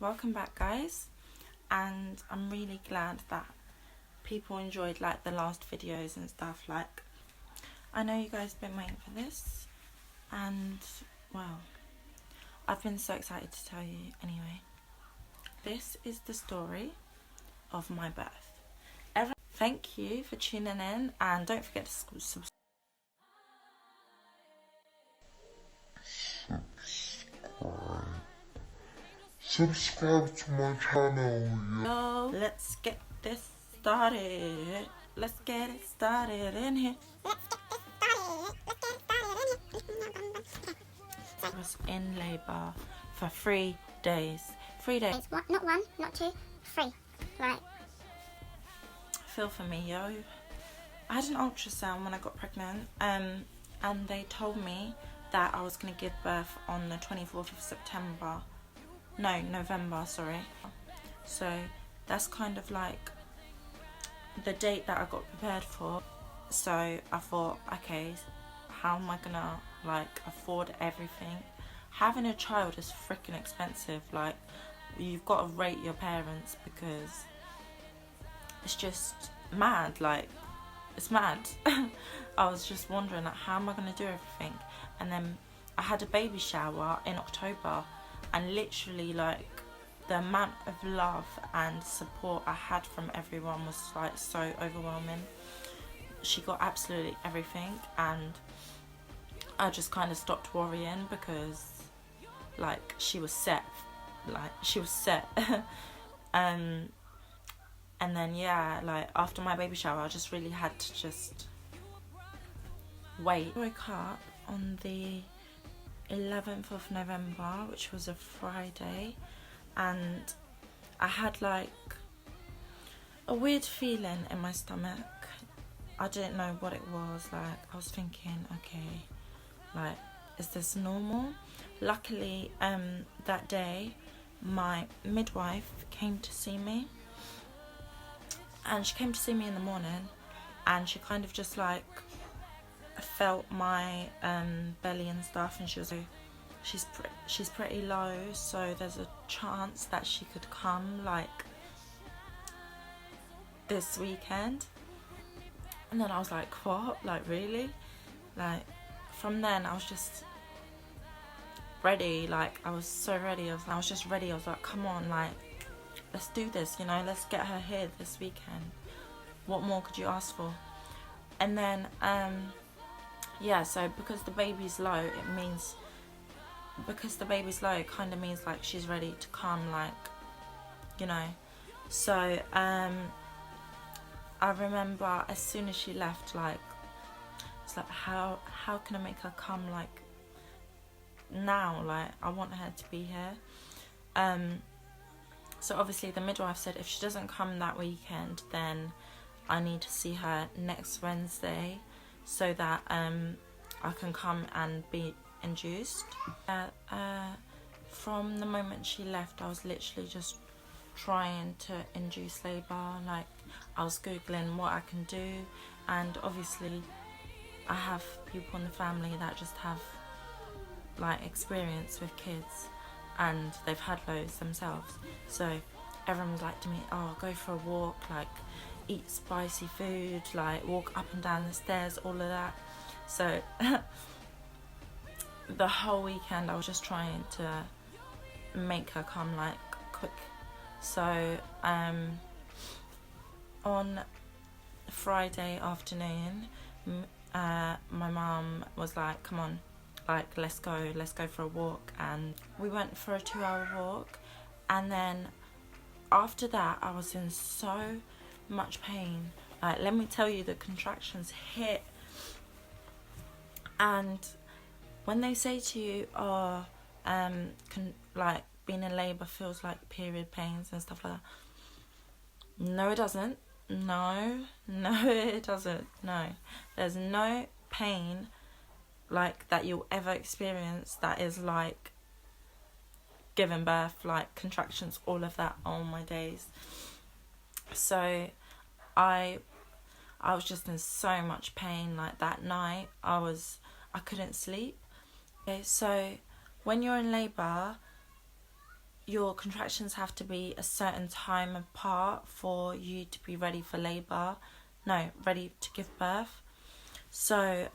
welcome back, guys, and I'm really glad that people enjoyed like the last videos and stuff. Like, I know you guys have been waiting for this, and well, I've been so excited to tell you anyway. This is the story of my birth. Thank you for tuning in, and don't forget to subscribe to my channel. So let's get this started. Let's get it started in here. I was in labour for 3 days. 3 days. Not one, not two, 3. Right. Feel for me, yo. I had an ultrasound when I got pregnant, and they told me that I was going to give birth on the 24th of September. No, November, sorry. So that's kind of like the date that I got prepared for. So I thought, okay, how am I gonna like afford everything? Having a child is freaking expensive. Like, you've got to rate your parents because it's just mad. Like, it's mad. I was just wondering, like, how am I gonna do everything? And then I had a baby shower in October, and literally like the amount of love and support I had from everyone was like so overwhelming. She got absolutely everything, and I just kind of stopped worrying because like she was set. And then yeah, like after my baby shower I just really had to just wait. I woke up on the 11th of November, which was a Friday, and I had like a weird feeling in my stomach. I didn't know what it was. Like, I was thinking, okay, like, is this normal? Luckily, that day my midwife came to see me, and she came to see me in the morning, and she kind of just like felt my belly and stuff, and she was like, she's pretty low, so there's a chance that she could come like this weekend. And then I was like, what? Like, really? Like, from then I was just ready. Like, I was so ready. I was just ready. I was like, come on, like, let's do this, you know, let's get her here this weekend. What more could you ask for? And then yeah, so because the baby's low, it kind of means like she's ready to come, like, you know. So I remember as soon as she left, like, it's like, how can I make her come like now? Like, I want her to be here. So obviously the midwife said if she doesn't come that weekend, then I need to see her next Wednesday, so that I can come and be induced. From the moment she left, I was literally just trying to induce labour. Like, I was googling what I can do, and obviously I have people in the family that just have like experience with kids, and they've had loads themselves. So everyone was like to me, oh, go for a walk, like eat spicy food, like walk up and down the stairs, all of that. So the whole weekend I was just trying to make her come like quick. So on Friday afternoon, my mum was like, come on, like, let's go for a walk. And we went for a 2-hour walk, and then after that I was in so much pain. Like, let me tell you, the contractions hit, and when they say to you, oh, like being in labour feels like period pains and stuff like that, no it doesn't. No it doesn't. No, there's no pain like that you'll ever experience that is like giving birth, like contractions, all of that. Oh my days. So I was just in so much pain. Like, that night I couldn't sleep. Okay, so when you're in labour, your contractions have to be a certain time apart for you to be ready for labour. No, ready to give birth. So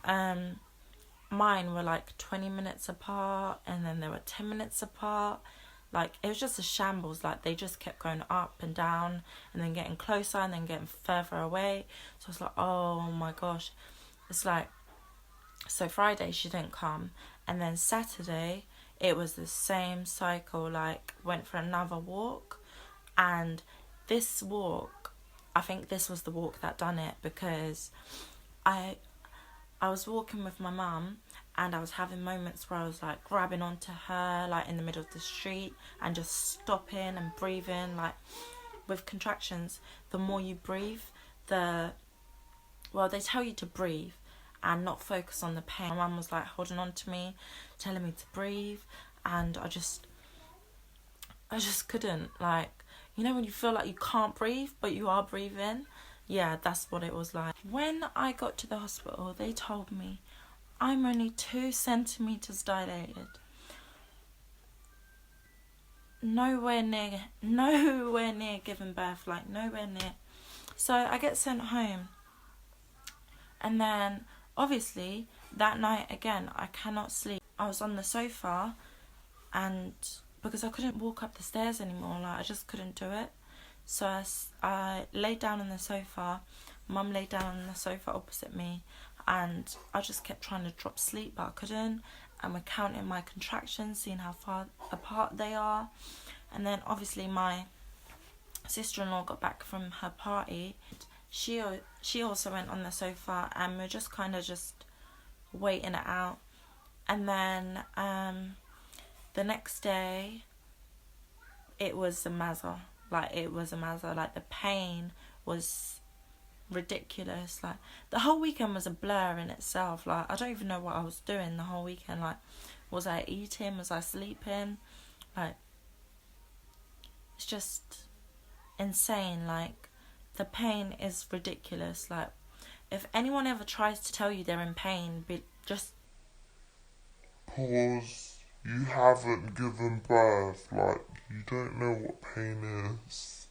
mine were like 20 minutes apart, and then they were 10 minutes apart. Like, it was just a shambles. Like, they just kept going up and down and then getting closer and then getting further away. So I was like, oh my gosh. It's like, so Friday she didn't come, and then Saturday it was the same cycle. Like, went for another walk, and this walk, I think this was the walk that done it, because I was walking with my mum, and I was having moments where I was like grabbing onto her, like in the middle of the street, and just stopping and breathing. Like, with contractions, the more you breathe, they tell you to breathe and not focus on the pain. My mum was like holding on to me, telling me to breathe, and I just couldn't. Like, you know when you feel like you can't breathe but you are breathing? Yeah, that's what it was like. When I got to the hospital, they told me I'm only 2 centimetres dilated. Nowhere near giving birth, like nowhere near. So I get sent home, and then obviously that night again I cannot sleep. I was on the sofa, and because I couldn't walk up the stairs anymore, like I just couldn't do it. So I laid down on the sofa. Mum laid down on the sofa opposite me, and I just kept trying to drop sleep, but I couldn't. And we're counting my contractions, seeing how far apart they are. And then obviously my sister-in-law got back from her party. She also went on the sofa, and we're just kind of just waiting it out. And then the next day, it was a mazza. Like, the pain was ridiculous. Like, the whole weekend was a blur in itself. Like, I don't even know what I was doing the whole weekend. Like, was I eating? Was I sleeping? Like, it's just insane. Like, the pain is ridiculous. Like, if anyone ever tries to tell you they're in pain, just pause. You haven't given birth, like, you don't know what pain is.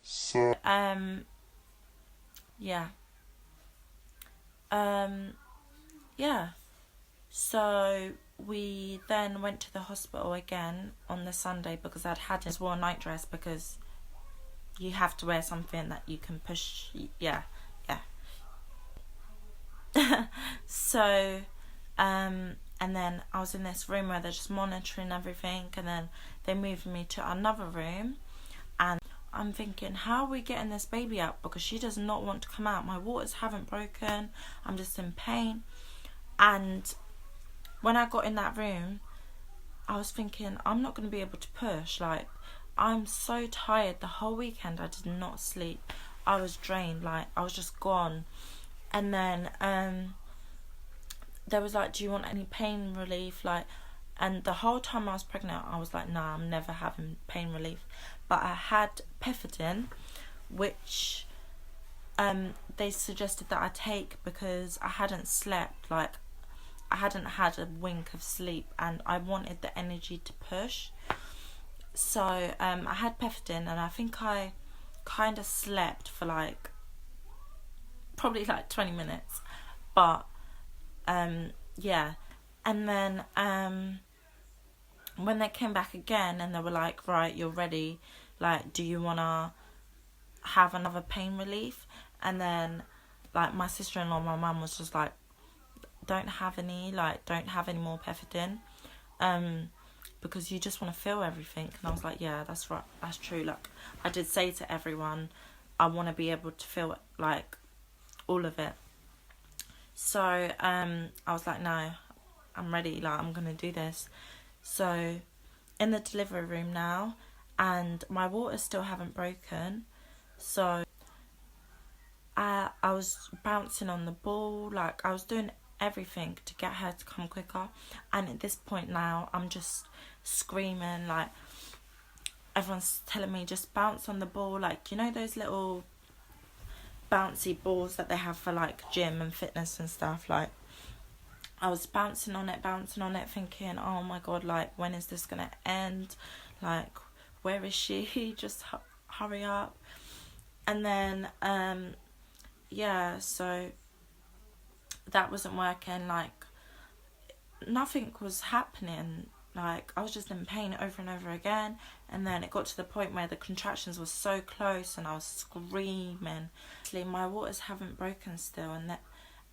So, yeah. Yeah. So we then went to the hospital again on the Sunday, because I'd wore a night dress, because you have to wear something that you can push. Yeah. So, and then I was in this room where they're just monitoring everything, and then they moved me to another room, and I'm thinking, how are we getting this baby out? Because she does not want to come out. My waters haven't broken. I'm just in pain. And when I got in that room, I was thinking, I'm not going to be able to push. Like, I'm so tired. The whole weekend I did not sleep. I was drained. Like, I was just gone. And then there was like, do you want any pain relief? Like, and the whole time I was pregnant, I was like, nah, I'm never having pain relief. But I had pethidine, which they suggested that I take because I hadn't slept. Like, I hadn't had a wink of sleep, and I wanted the energy to push. So I had pethidine, and I think I kind of slept for like probably like 20 minutes. But yeah. And then when they came back again and they were like, right, you're ready, like, do you want to have another pain relief? And then like my sister-in-law, my mum was just like, don't have any more pethidine, because you just want to feel everything. And I was like, yeah, that's right, that's true. Like, I did say to everyone, I want to be able to feel like all of it. So I was like, no, I'm ready, like, I'm gonna do this. So in the delivery room now, and my waters still haven't broken, so I was bouncing on the ball, like I was doing everything to get her to come quicker. And at this point now, I'm just screaming, like, everyone's telling me just bounce on the ball, like, you know those little bouncy balls that they have for like gym and fitness and stuff, like, I was bouncing on it, thinking, oh my god, like, when is this gonna end? Like, where is she? Just hurry up. And then, yeah, so that wasn't working. Like, nothing was happening. Like, I was just in pain over and over again. And then it got to the point where the contractions were so close and I was screaming. Actually, my waters haven't broken still,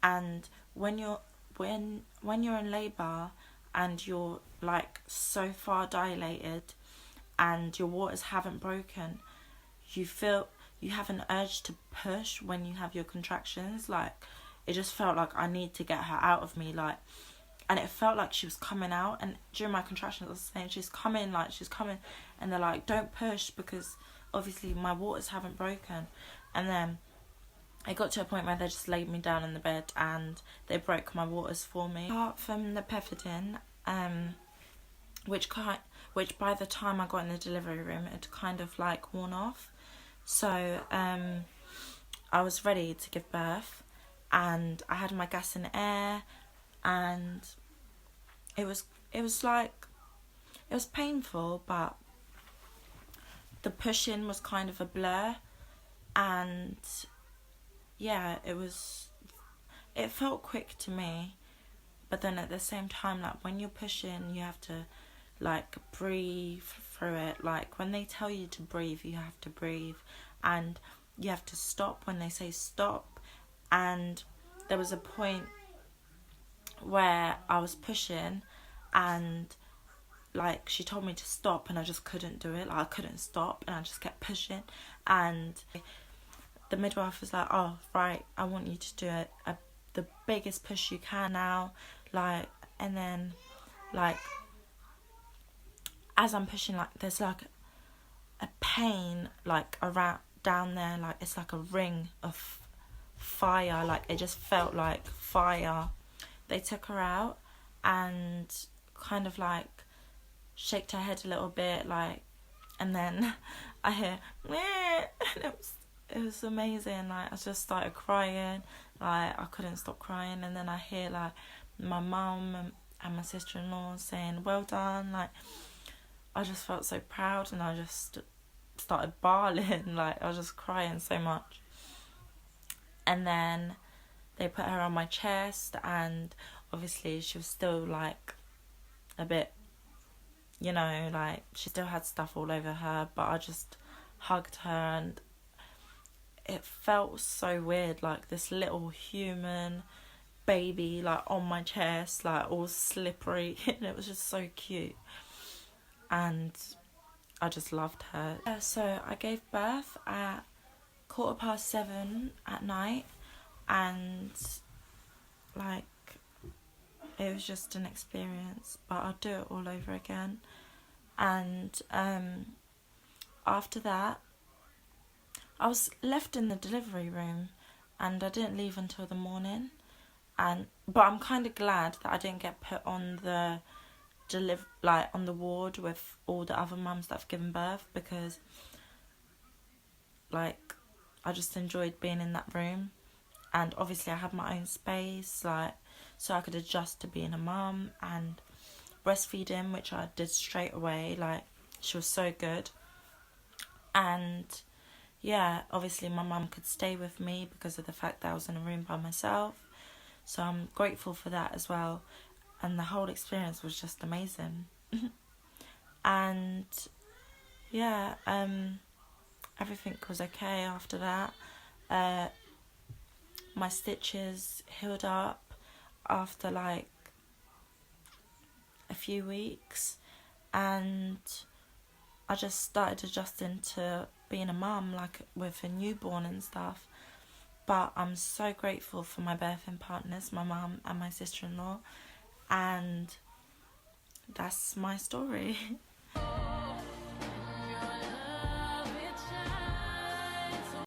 and when you're in labour and you're like so far dilated and your waters haven't broken, you have an urge to push when you have your contractions. Like, it just felt like I need to get her out of me, like, and it felt like she was coming out. And during my contractions I was saying, she's coming, and they're like, don't push, because obviously my waters haven't broken. And then it got to a point where they just laid me down in the bed and they broke my waters for me. Apart from the pethidine, which by the time I got in the delivery room, it kind of like worn off. So I was ready to give birth, and I had my gas in the air, and it was painful, but the pushing was kind of a blur, and yeah, it felt quick to me. But then at the same time, like, when you're pushing, you have to like breathe through it. Like, when they tell you to breathe, you have to breathe, and you have to stop when they say stop. And there was a point where I was pushing and like she told me to stop and I just couldn't do it. Like, I couldn't stop and I just kept pushing, and the midwife was like, oh right, I want you to do it the biggest push you can now, like. And then like as I'm pushing, like, there's like a pain like around down there, like it's like a ring of fire, like it just felt like fire. They took her out and kind of like shaked her head a little bit, like, and then I hear meh, and it was amazing. Like, I just started crying, like I couldn't stop crying. And then I hear like my mum and my sister-in-law saying well done. Like, I just felt so proud, and I just started bawling. Like, I was just crying so much. And then they put her on my chest, and obviously she was still like a bit, you know, like she still had stuff all over her, but I just hugged her, and it felt so weird, like this little human baby like on my chest, like all slippery, and it was just so cute, and I just loved her. So I gave birth at 7:15 at night, and like it was just an experience, but I'd do it all over again. And after that I was left in the delivery room, and I didn't leave until the morning. But I'm kind of glad that I didn't get put on the on the ward with all the other mums that have given birth, because like I just enjoyed being in that room, and obviously I had my own space, like, so I could adjust to being a mum and breastfeeding, which I did straight away. Like, she was so good. And yeah, obviously my mum could stay with me because of the fact that I was in a room by myself, so I'm grateful for that as well. And the whole experience was just amazing. And yeah, everything was okay after that. My stitches healed up after like a few weeks, and I just started adjusting to being a mum, like with a newborn and stuff. But I'm so grateful for my birthing partners, my mum and my sister-in-law, and that's my story.